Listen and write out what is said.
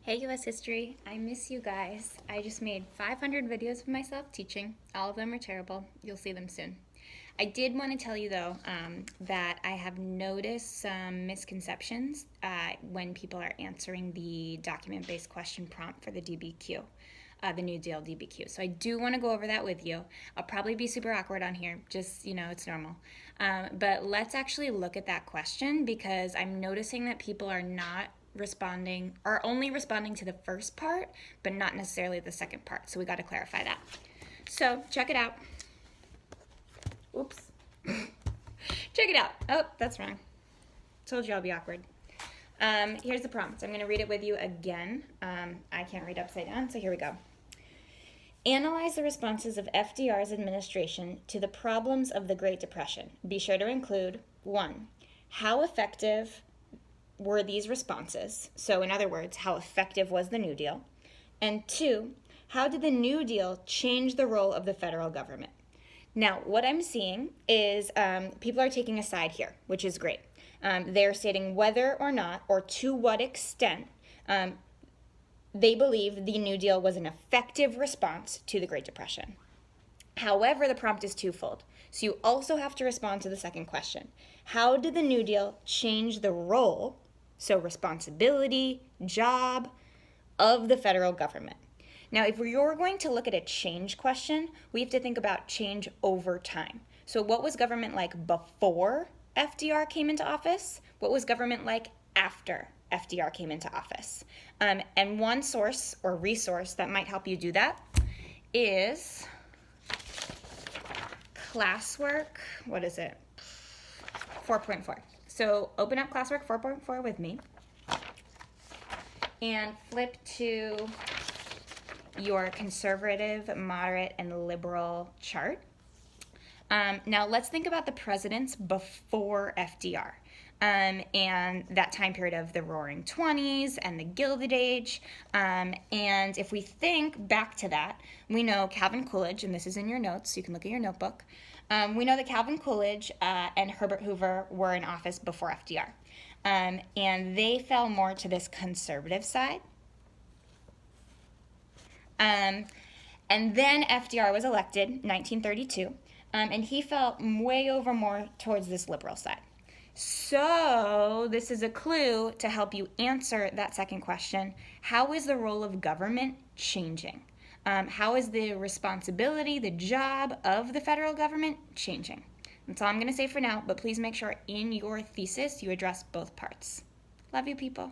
Hey US History, I miss you guys. I just made 500 videos of myself teaching. All of them are terrible. You'll see them soon. I did want to tell you though that I have noticed some misconceptions when people are answering the document-based question prompt for the DBQ, the New Deal DBQ. So I do want to go over that with you. I'll probably be super awkward on here, just, it's normal. But let's actually look at that question because I'm noticing that people are only responding to the first part, but not necessarily the second part. So we got to clarify that. So check it out. Oops. Check it out. Oh, that's wrong. Told you I'll be awkward. Here's the prompt. I'm going to read it with you again. I can't read upside down, so here we go. Analyze the responses of FDR's administration to the problems of the Great Depression. Be sure to include 1. How effective were these responses? So in other words, how effective was the New Deal? And 2, how did the New Deal change the role of the federal government? Now, what I'm seeing is people are taking a side here, which is great. They're stating whether or not, or to what extent, they believe the New Deal was an effective response to the Great Depression. However, the prompt is twofold. So you also have to respond to the second question. How did the New Deal change the role, so responsibility, job, of the federal government? Now, if you're going to look at a change question, we have to think about change over time. So what was government like before FDR came into office? What was government like after FDR came into office? And one source or resource that might help you do that is classwork, 4.4. So open up classwork 4.4 with me and flip to your conservative, moderate, and liberal chart. Now let's think about the presidents before FDR. And that time period of the Roaring 20s and the Gilded Age. And if we think back to that, we know Calvin Coolidge, and this is in your notes, so you can look at your notebook. We know that Calvin Coolidge and Herbert Hoover were in office before FDR. And they fell more to this conservative side. And then FDR was elected, 1932, and he fell way over more towards this liberal side. So this is a clue to help you answer that second question. How is the role of government changing? How is the responsibility, the job of the federal government changing? That's all I'm going to say for now, but please make sure in your thesis you address both parts. Love you, people.